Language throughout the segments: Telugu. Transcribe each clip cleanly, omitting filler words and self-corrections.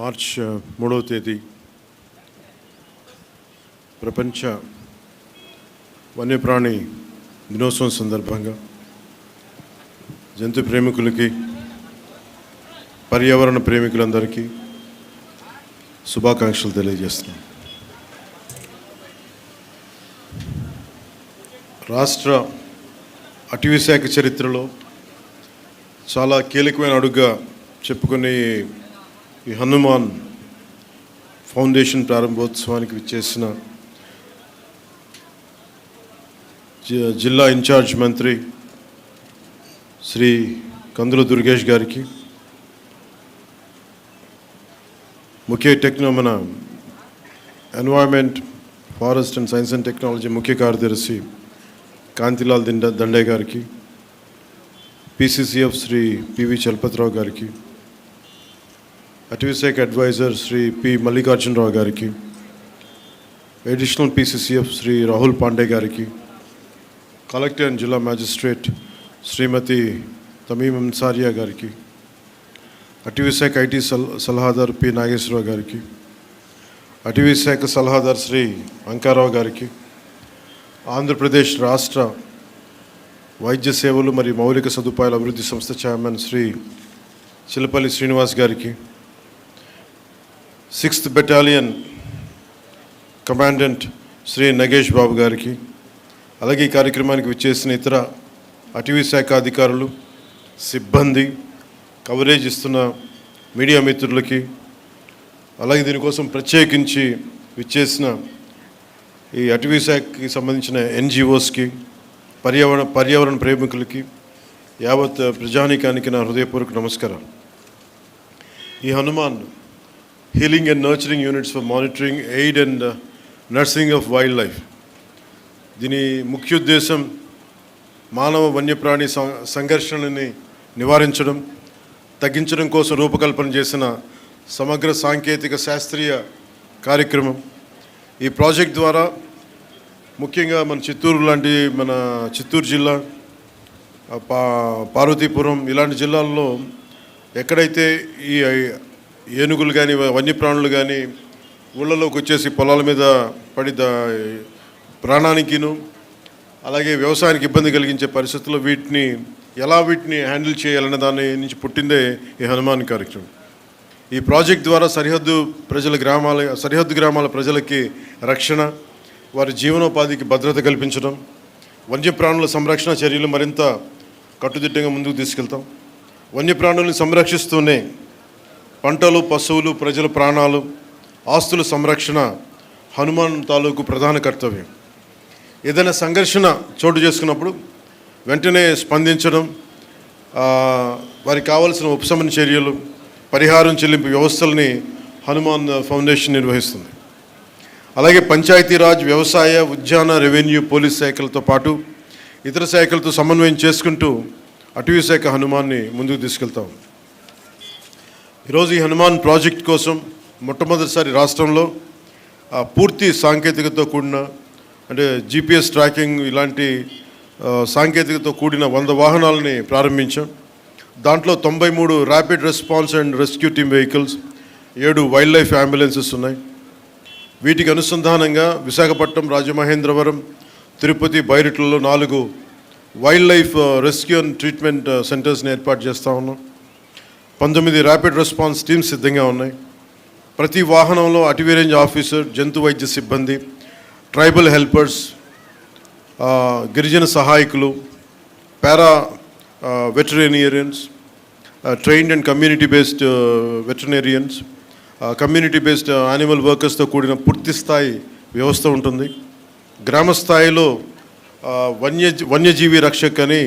మార్చ్ 3వ తేదీ ప్రపంచ వన్యప్రాణి దినోత్సవం సందర్భంగా జంతు ప్రేమికులకి పర్యావరణ ప్రేమికులందరికీ శుభాకాంక్షలు తెలియజేస్తున్నాను. రాష్ట్ర అటవీ శాఖ చరిత్రలో చాలా కీలకమైన అడుగుగా చెప్పుకునే ఈ హనుమాన్ ఫౌండేషన్ ప్రారంభోత్సవానికి విచ్చేసిన జిల్లా ఇన్ఛార్జ్ మంత్రి శ్రీ కందుల దుర్గేష్ గారికి, మన environment, forest and science and technology ముఖ్య కార్యదర్శి కాంతిలాల్ దండే గారికి, PCCF శ్రీ పివి చలపతిరావు గారికి, అటవీ శాఖ అడ్వైజర్ శ్రీ పి మల్లికార్జునరావు గారికి, అడిషనల్ PCCF శ్రీ రాహుల్ పాండే గారికి, కలెక్టర్ అండ్ జిల్లా మ్యాజిస్ట్రేట్ శ్రీమతి తమీమ్ అన్సారియా గారికి, అటవీ శాఖ IT సలహాదారు పి నాగేశ్వరరావు గారికి, అటవీ శాఖ సలహాదారు శ్రీ అంకారావు గారికి, ఆంధ్రప్రదేశ్ రాష్ట్ర వైద్య సేవలు మరియు మౌలిక సదుపాయాల అభివృద్ధి సంస్థ చైర్మన్ శ్రీ చిలపల్లి శ్రీనివాస్ గారికి, 6th battalion commandant Shri Nagesh Babu గారికి, అలాగే ఈ కార్యక్రమానికి విచ్చేసిన ఇతర అటవీ శాఖ అధికారులు, సిబ్బంది, కవరేజ్ ఇస్తున్న మీడియా మిత్రులకి, అలాగే దీనికోసం ప్రత్యేకించి విచ్చేసిన ఈ అటవీ శాఖకి సంబంధించిన NGOస్కి, పర్యావరణ ప్రేమికులకి, యావత్ ప్రజానీకానికి నా హృదయపూర్వక నమస్కారం. ఈ Hanuman healing and nurturing units for monitoring, aid and nursing of wild life, దీని ముఖ్య ఉద్దేశం మానవ వన్యప్రాణి సంఘర్షణని నివారించడం, తగ్గించడం కోసం రూపకల్పన చేసిన సమగ్ర సాంకేతిక శాస్త్రీయ కార్యక్రమం. ఈ ప్రాజెక్ట్ ద్వారా ముఖ్యంగా మన చిత్తూరు జిల్లా, పార్వతీపురం ఇలాంటి జిల్లాల్లో ఎక్కడైతే ఈ ఏనుగులు కానీ వన్యప్రాణులు కానీ ఊళ్ళలోకి వచ్చేసి పొలాల మీద పడి ప్రాణానికిను అలాగే వ్యవసాయానికి ఇబ్బంది కలిగించే పరిస్థితుల్లో వీటిని హ్యాండిల్ చేయాలనే దాని నుంచి పుట్టిందే ఈ హనుమాన్ కార్యక్రమం. ఈ ప్రాజెక్ట్ ద్వారా సరిహద్దు గ్రామాల ప్రజలకి రక్షణ, వారి జీవనోపాధికి భద్రత కల్పించడం, వన్యప్రాణుల సంరక్షణ చర్యలు మరింత కట్టుదిట్టంగా ముందుకు తీసుకెళ్తాం. వన్యప్రాణుల్ని సంరక్షిస్తూనే పంటలు, పశువులు, ప్రజల ప్రాణాలు, ఆస్తుల సంరక్షణ హనుమాన్ తాలూకు ప్రధాన కర్తవ్యం. ఏదైనా సంఘర్షణ చోటు చేసుకున్నప్పుడు వెంటనే స్పందించడం, వారికి కావాల్సిన ఉపశమన చర్యలు, పరిహారం చెల్లింపు వ్యవస్థల్ని హనుమాన్ ఫౌండేషన్ నిర్వహిస్తుంది. అలాగే పంచాయతీరాజ్, వ్యవసాయ, ఉద్యాన, రెవెన్యూ, పోలీస్ శాఖలతో పాటు ఇతర శాఖలతో సమన్వయం చేసుకుంటూ అటవీ శాఖ హనుమాన్ని ముందుకు తీసుకెళ్తాం. ఈరోజు ఈ హనుమాన్ ప్రాజెక్ట్ కోసం మొట్టమొదటిసారి రాష్ట్రంలో పూర్తి సాంకేతికతతో కూడిన, అంటే GPS ట్రాకింగ్ ఇలాంటి సాంకేతికతతో కూడిన 100 వాహనాలని ప్రారంభించాం. దాంట్లో 93 rapid response and rescue team vehicles, 7 wildlife ambulances ఉన్నాయి. వీటికి అనుసంధానంగా విశాఖపట్నం, రాజమహేంద్రవరం, తిరుపతి, బైరిట్లలో 4 wildlife rescue and treatment సెంటర్స్ని ఏర్పాటు చేస్తూ ఉన్నాం. 19 ర్యాపిడ్ రెస్పాన్స్ టీమ్స్ సిద్ధంగా ఉన్నాయి. ప్రతి వాహనంలో అటవీ రేంజ్ ఆఫీసర్, జంతు వైద్య సిబ్బంది, ట్రైబల్ హెల్పర్స్, గిరిజన సహాయకులు, para veterinarians, trained and community based veterinarians, community based animal వర్కర్స్తో కూడిన పూర్తి స్థాయి వ్యవస్థ ఉంటుంది. గ్రామ స్థాయిలో వన్యజీవి రక్షక్ అని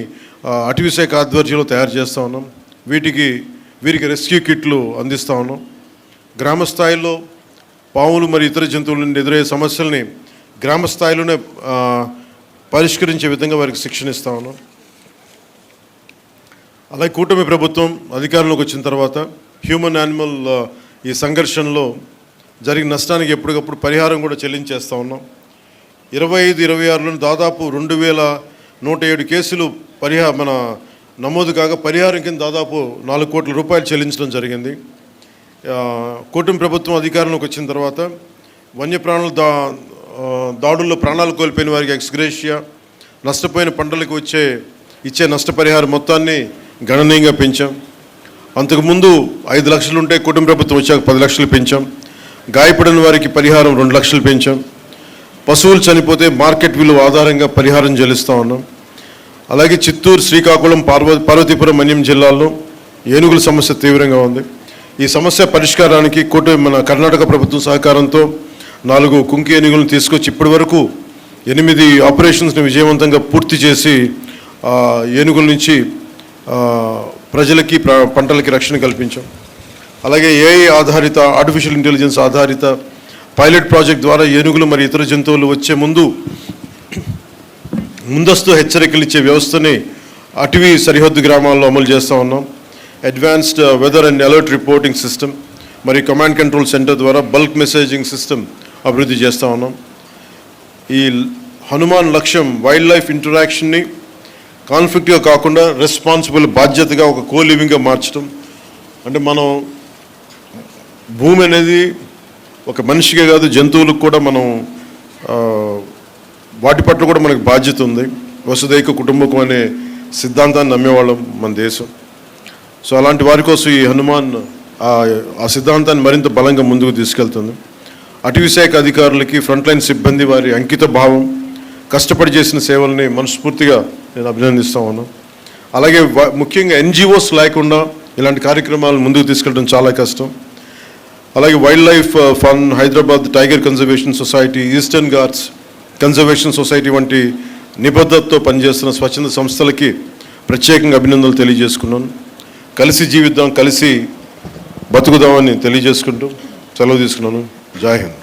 అటవీ శాఖ ఆధ్వర్యంలో తయారు చేస్తూ ఉన్నాం. వీరికి రెస్క్యూ కిట్లు అందిస్తూ ఉన్నాం. గ్రామ స్థాయిలో పాములు మరియు ఇతర జంతువుల నుండి ఎదురయ్యే సమస్యల్ని గ్రామ స్థాయిలోనే పరిష్కరించే విధంగా వారికి శిక్షణ ఇస్తూ ఉన్నాం. అలాగే కూటమి ప్రభుత్వం అధికారంలోకి వచ్చిన తర్వాత హ్యూమన్ యానిమల్ ఈ సంఘర్షణలో జరిగిన నష్టానికి ఎప్పటికప్పుడు పరిహారం కూడా చెల్లించేస్తూ ఉన్నాం. 25-26లో దాదాపు 2107 కేసులు నమోదు కాగా పరిహారం కింద దాదాపు 4 కోట్ల రూపాయలు చెల్లించడం జరిగింది. కూటమి ప్రభుత్వం అధికారంలోకి వచ్చిన తర్వాత వన్యప్రాణుల దాడుల్లో ప్రాణాలు కోల్పోయిన వారికి ఎక్స్గ్రేషియా, నష్టపోయిన పంటలకు ఇచ్చే నష్టపరిహారం మొత్తాన్ని గణనీయంగా పెంచాం. అంతకుముందు 5 లక్షలు ఉంటే కూటమి ప్రభుత్వం వచ్చాక 10 లక్షలు పెంచాం. గాయపడిన వారికి పరిహారం 2 లక్షలు పెంచాం. పశువులు చనిపోతే మార్కెట్ విలువ ఆధారంగా పరిహారం చెల్లిస్తూ ఉన్నాం. అలాగే చిత్తూరు, శ్రీకాకుళం, పార్వతీపురం, మన్యం జిల్లాల్లో ఏనుగుల సమస్య తీవ్రంగా ఉంది. ఈ సమస్య పరిష్కారానికి మన కర్ణాటక ప్రభుత్వం సహకారంతో 4 కుంకి ఏనుగులను తీసుకొచ్చి ఇప్పటి వరకు 8 ఆపరేషన్స్ని విజయవంతంగా పూర్తి చేసి ఏనుగుల నుంచి ప్రజలకి పంటలకి రక్షణ కల్పించాం. అలాగే ఏఐ ఆధారిత, ఆర్టిఫిషియల్ ఇంటెలిజెన్స్ ఆధారిత పైలట్ ప్రాజెక్ట్ ద్వారా ఏనుగులు మరియు ఇతర జంతువులు వచ్చే ముందస్తు హెచ్చరికలు ఇచ్చే వ్యవస్థని అటవీ సరిహద్దు గ్రామాల్లో అమలు చేస్తూ ఉన్నాం. Advanced weather and alert reporting system మరియు కమాండ్ కంట్రోల్ సెంటర్ ద్వారా బల్క్ మెసేజింగ్ సిస్టమ్ అభివృద్ధి చేస్తూ ఉన్నాం. ఈ హనుమాన్ లక్ష్యం వైల్డ్ లైఫ్ ఇంటరాక్షన్ని కాన్ఫ్లిక్ట్గా కాకుండా రెస్పాన్సిబుల్, బాధ్యతగా ఒక లివింగ్గా మార్చడం. అంటే మనం భూమి అనేది ఒక మనిషికే కాదు, జంతువులకు కూడా మనం వాటి పట్ల కూడా మనకు బాధ్యత ఉంది. వసుదైక కుటుంబకం అనే సిద్ధాంతాన్ని నమ్మేవాళ్ళం మన దేశం. సో అలాంటి వారి కోసం ఈ హనుమాన్ ఆ సిద్ధాంతాన్ని మరింత బలంగా ముందుకు తీసుకెళ్తుంది. అటవీ శాఖ అధికారులకి, ఫ్రంట్లైన్ సిబ్బంది వారి అంకిత భావం, కష్టపడి చేసిన సేవల్ని మనస్ఫూర్తిగా నేను అభినందిస్తూ ఉన్నాను. అలాగే ముఖ్యంగా NGOs లేకుండా ఇలాంటి కార్యక్రమాలను ముందుకు తీసుకెళ్ళడం చాలా కష్టం. అలాగే wild life fund, Hyderabad tiger conservation society, eastern Ghats conservation society వంటి నిబద్ధతతో పనిచేస్తున్న స్వచ్ఛంద సంస్థలకి ప్రత్యేకంగా అభినందనలు తెలియజేసుకున్నాను. కలిసి జీవిద్దాం, కలిసి బతుకుదామని తెలియజేసుకుంటూ సెలవు తీసుకున్నాను. జై హింద్.